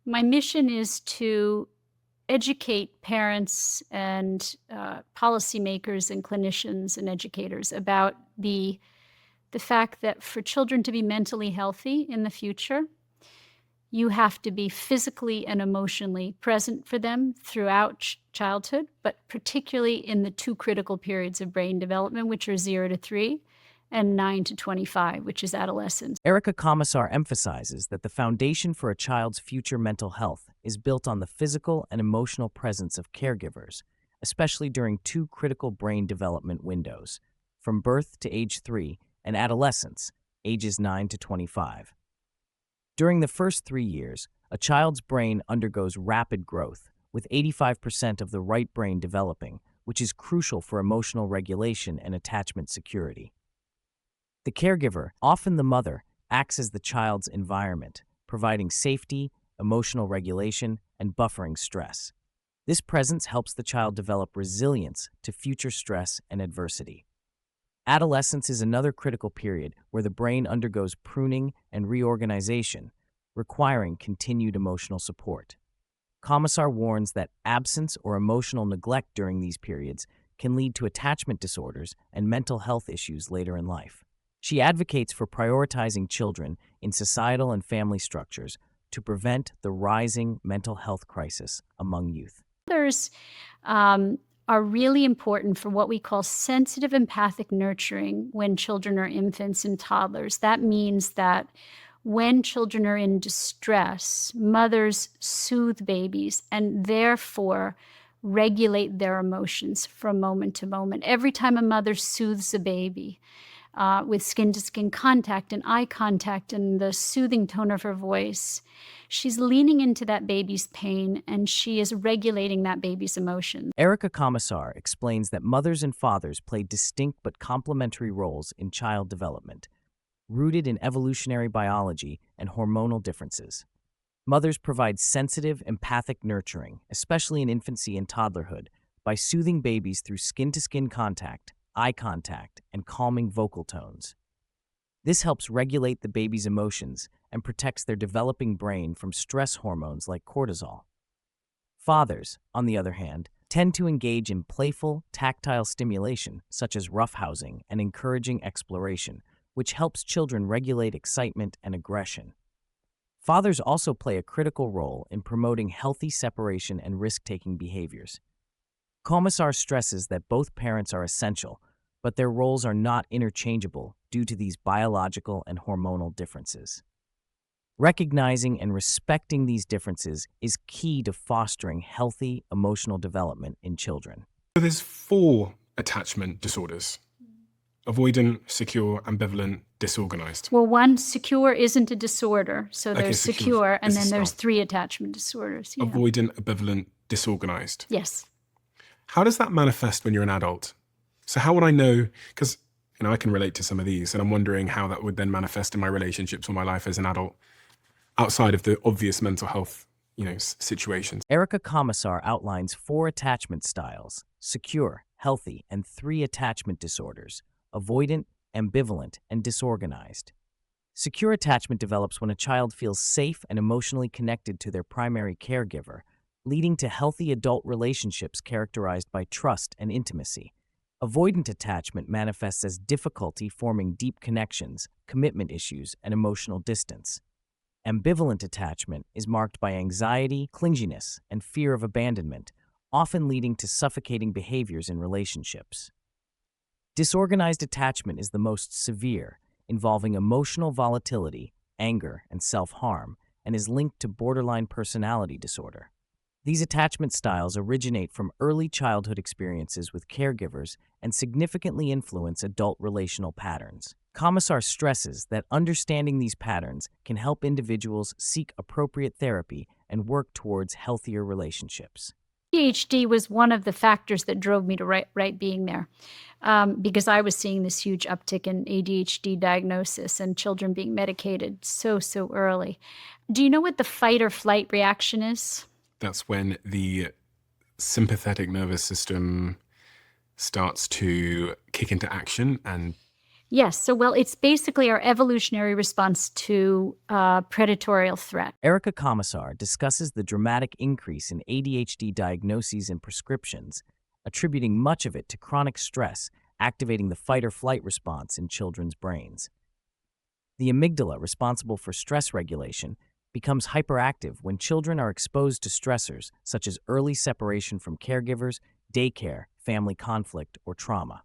My mission is to educate parents and policymakers and clinicians and educators about the fact that for children to be mentally healthy in the future, you have to be physically and emotionally present for them throughout childhood, but particularly in the two critical periods of brain development, which are 0 to 3 and 9 to 25, which is adolescence. Erica Komisar emphasizes that the foundation for a child's future mental health is built on the physical and emotional presence of caregivers, especially during two critical brain development windows, from birth to age 3 and adolescence, ages 9 to 25. During the first 3 years, a child's brain undergoes rapid growth, with 85% of the right brain developing, which is crucial for emotional regulation and attachment security. The caregiver, often the mother, acts as the child's environment, providing safety, emotional regulation, and buffering stress. This presence helps the child develop resilience to future stress and adversity. Adolescence is another critical period where the brain undergoes pruning and reorganization, requiring continued emotional support. Komisar warns that absence or emotional neglect during these periods can lead to attachment disorders and mental health issues later in life. She advocates for prioritizing children in societal and family structures to prevent the rising mental health crisis among youth. Others are really important for what we call sensitive empathic nurturing when children are infants and toddlers. That means that when children are in distress, mothers soothe babies and therefore regulate their emotions from moment to moment. Every time a mother soothes a baby, with skin-to-skin contact and eye contact and the soothing tone of her voice, she's leaning into that baby's pain and she is regulating that baby's emotions. Erica Komisar explains that mothers and fathers play distinct but complementary roles in child development, rooted in evolutionary biology and hormonal differences. Mothers provide sensitive, empathic nurturing, especially in infancy and toddlerhood, by soothing babies through skin-to-skin contact, eye contact, and calming vocal tones. This helps regulate the baby's emotions and protects their developing brain from stress hormones like cortisol. Fathers, on the other hand, tend to engage in playful, tactile stimulation, such as roughhousing and encouraging exploration, which helps children regulate excitement and aggression. Fathers also play a critical role in promoting healthy separation and risk-taking behaviors. Komisar stresses that both parents are essential, but their roles are not interchangeable due to these biological and hormonal differences. Recognizing and respecting these differences is key to fostering healthy emotional development in children. So there's 4 attachment disorders: avoidant, secure, ambivalent, disorganized. Well, one, secure isn't a disorder. So Okay, there's secure secure, and is a then there's start. 3 attachment disorders. Yeah. Avoidant, ambivalent, disorganized. Yes. How does that manifest when you're an adult? So how would I know? Because I can relate to some of these, and I'm wondering how that would then manifest in my relationships or my life as an adult, outside of the obvious mental health, situations. Erica Komisar outlines 4 attachment styles: secure, healthy, and 3 attachment disorders: avoidant, ambivalent, and disorganized. Secure attachment develops when a child feels safe and emotionally connected to their primary caregiver, leading to healthy adult relationships characterized by trust and intimacy. Avoidant attachment manifests as difficulty forming deep connections, commitment issues, and emotional distance. Ambivalent attachment is marked by anxiety, clinginess, and fear of abandonment, often leading to suffocating behaviors in relationships. Disorganized attachment is the most severe, involving emotional volatility, anger, and self-harm, and is linked to borderline personality disorder. These attachment styles originate from early childhood experiences with caregivers and significantly influence adult relational patterns. Komisar stresses that understanding these patterns can help individuals seek appropriate therapy and work towards healthier relationships. ADHD was one of the factors that drove me to write Being There, because I was seeing this huge uptick in ADHD diagnosis and children being medicated so early. Do you know what the fight or flight reaction is? That's when the sympathetic nervous system starts to kick into action and Yes. So, well, it's basically our evolutionary response to predatorial threat. Erica Komisar discusses the dramatic increase in ADHD diagnoses and prescriptions, attributing much of it to chronic stress activating the fight or flight response in children's brains. The amygdala, responsible for stress regulation, becomes hyperactive when children are exposed to stressors such as early separation from caregivers, daycare, family conflict, or trauma.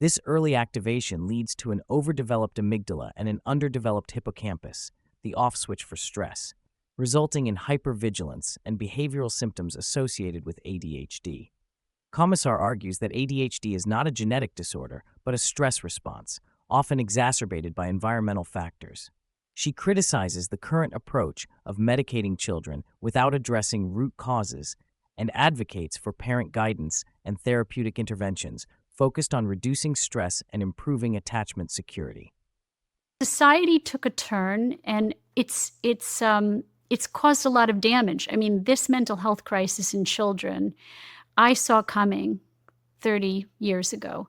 This early activation leads to an overdeveloped amygdala and an underdeveloped hippocampus, the off switch for stress, resulting in hypervigilance and behavioral symptoms associated with ADHD. Komisar argues that ADHD is not a genetic disorder, but a stress response, often exacerbated by environmental factors. She criticizes the current approach of medicating children without addressing root causes and advocates for parent guidance and therapeutic interventions focused on reducing stress and improving attachment security. Society took a turn, and it's caused a lot of damage. I mean, this mental health crisis in children, I saw coming 30 years ago.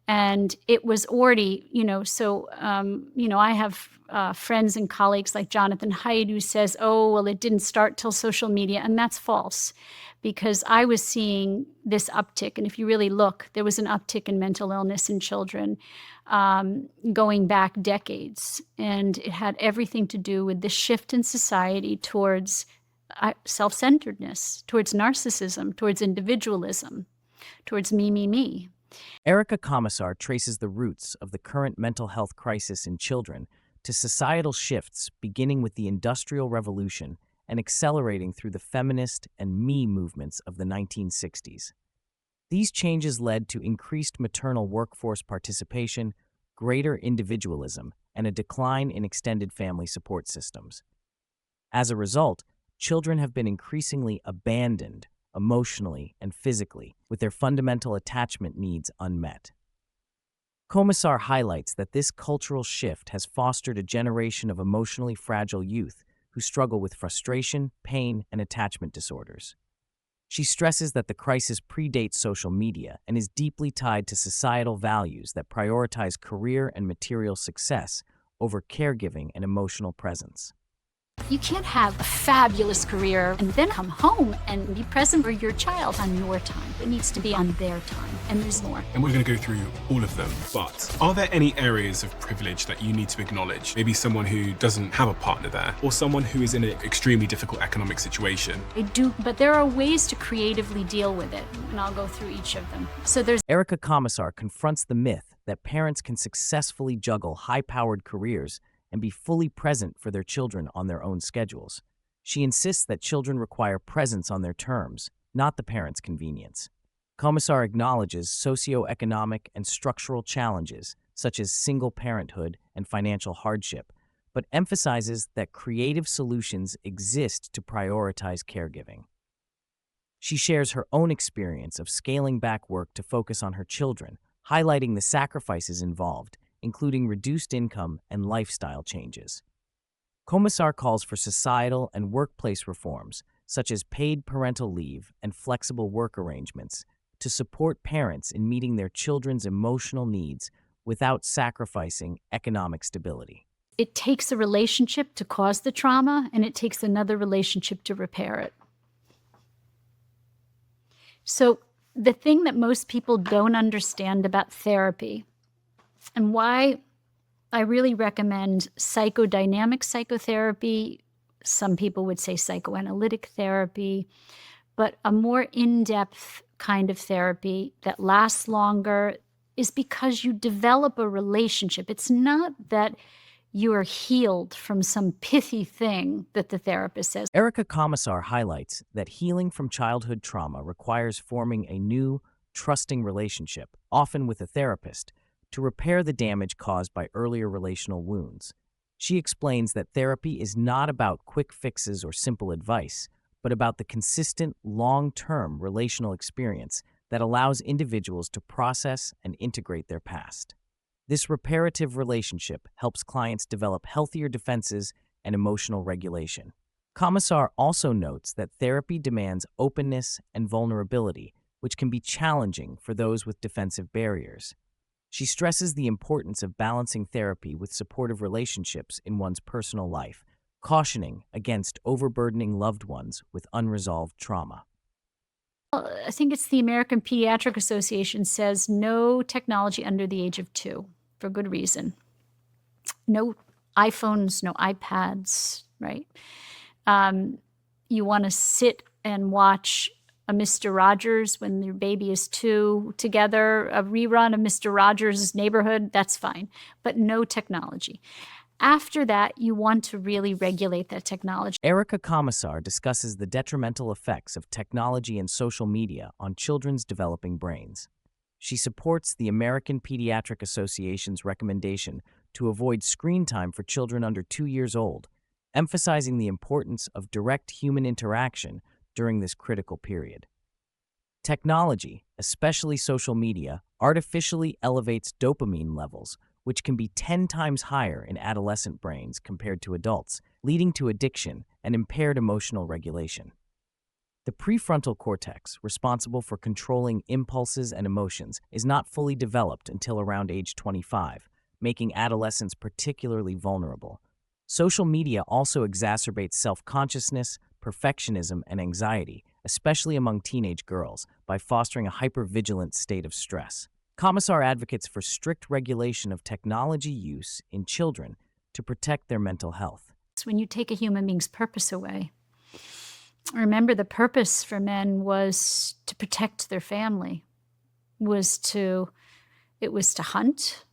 And it was already, I have friends and colleagues like Jonathan Haidt who says, oh, well, it didn't start till social media. And that's false, because I was seeing this uptick. And if you really look, there was an uptick in mental illness in children going back decades. And it had everything to do with the shift in society towards self-centeredness, towards narcissism, towards individualism, towards me, me, me. Erica Komisar traces the roots of the current mental health crisis in children to societal shifts beginning with the Industrial Revolution and accelerating through the feminist and me movements of the 1960s. These changes led to increased maternal workforce participation, greater individualism, and a decline in extended family support systems. As a result, children have been increasingly abandoned emotionally and physically, with their fundamental attachment needs unmet. Komisar highlights that this cultural shift has fostered a generation of emotionally fragile youth who struggle with frustration, pain, and attachment disorders. She stresses that the crisis predates social media and is deeply tied to societal values that prioritize career and material success over caregiving and emotional presence. You can't have a fabulous career and then come home and be present for your child on your time. It needs to be on their time, and there's more. And we're going to go through all of them, but are there any areas of privilege that you need to acknowledge? Maybe someone who doesn't have a partner there, or someone who is in an extremely difficult economic situation. I do, but there are ways to creatively deal with it, and I'll go through each of them. So there's Erica Komisar confronts the myth that parents can successfully juggle high-powered careers and be fully present for their children on their own schedules. She insists that children require presence on their terms, not the parents' convenience. Komisar acknowledges socioeconomic and structural challenges, such as single parenthood and financial hardship, but emphasizes that creative solutions exist to prioritize caregiving. She shares her own experience of scaling back work to focus on her children, highlighting the sacrifices involved, including reduced income and lifestyle changes. Komisar calls for societal and workplace reforms, such as paid parental leave and flexible work arrangements, to support parents in meeting their children's emotional needs without sacrificing economic stability. It takes a relationship to cause the trauma, and it takes another relationship to repair it. So the thing that most people don't understand about therapy, and why I really recommend psychodynamic psychotherapy, some people would say psychoanalytic therapy, but a more in-depth kind of therapy that lasts longer, is because you develop a relationship. It's not that you are healed from some pithy thing that the therapist says. Erica Komisar highlights that healing from childhood trauma requires forming a new, trusting relationship, often with a therapist, to repair the damage caused by earlier relational wounds. She explains that therapy is not about quick fixes or simple advice, but about the consistent, long-term relational experience that allows individuals to process and integrate their past. This reparative relationship helps clients develop healthier defenses and emotional regulation. Komisar also notes that therapy demands openness and vulnerability, which can be challenging for those with defensive barriers. She stresses the importance of balancing therapy with supportive relationships in one's personal life, cautioning against overburdening loved ones with unresolved trauma. I think it's the American Pediatric Association says no technology under the age of 2 for good reason. No iPhones, no iPads, right? Um, you wanna sit and watch a Mister Rogers when your baby is 2 together, a rerun of Mister Rogers' Neighborhood, that's fine, but no technology. After that, you want to really regulate that technology. Erica Komisar discusses the detrimental effects of technology and social media on children's developing brains. She supports the American Pediatric Association's recommendation to avoid screen time for children under 2 years old, emphasizing the importance of direct human interaction during this critical period. Technology, especially social media, artificially elevates dopamine levels, which can be 10 times higher in adolescent brains compared to adults, leading to addiction and impaired emotional regulation. The prefrontal cortex, responsible for controlling impulses and emotions, is not fully developed until around age 25, making adolescents particularly vulnerable. Social media also exacerbates self-consciousness, perfectionism, and anxiety, especially among teenage girls, by fostering a hypervigilant state of stress. Komisar advocates for strict regulation of technology use in children to protect their mental health. It's when you take a human being's purpose away. Remember, the purpose for men was to protect their family, it was to hunt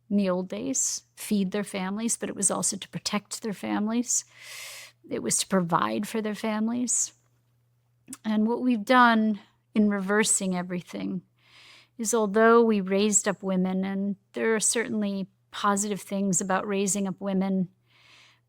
in the old days, feed their families, but it was also to protect their families. It was to provide for their families. And what we've done in reversing everything is, although we raised up women, and there are certainly positive things about raising up women,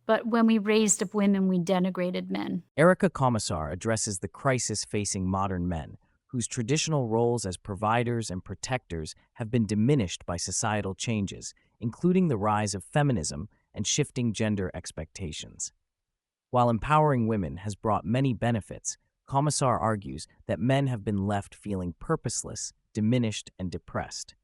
but when we raised up women, we denigrated men. Erica Komisar addresses the crisis facing modern men, whose traditional roles as providers and protectors have been diminished by societal changes, including the rise of feminism and shifting gender expectations. While empowering women has brought many benefits, Komisar argues that men have been left feeling purposeless, diminished, and depressed.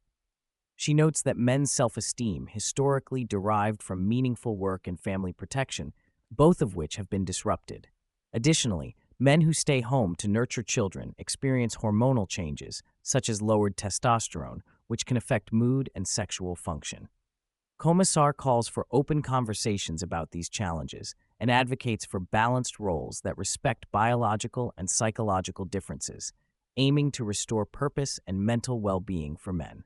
She notes that men's self-esteem historically derived from meaningful work and family protection, both of which have been disrupted. Additionally, men who stay home to nurture children experience hormonal changes, such as lowered testosterone, which can affect mood and sexual function. Komisar calls for open conversations about these challenges and advocates for balanced roles that respect biological and psychological differences, aiming to restore purpose and mental well-being for men.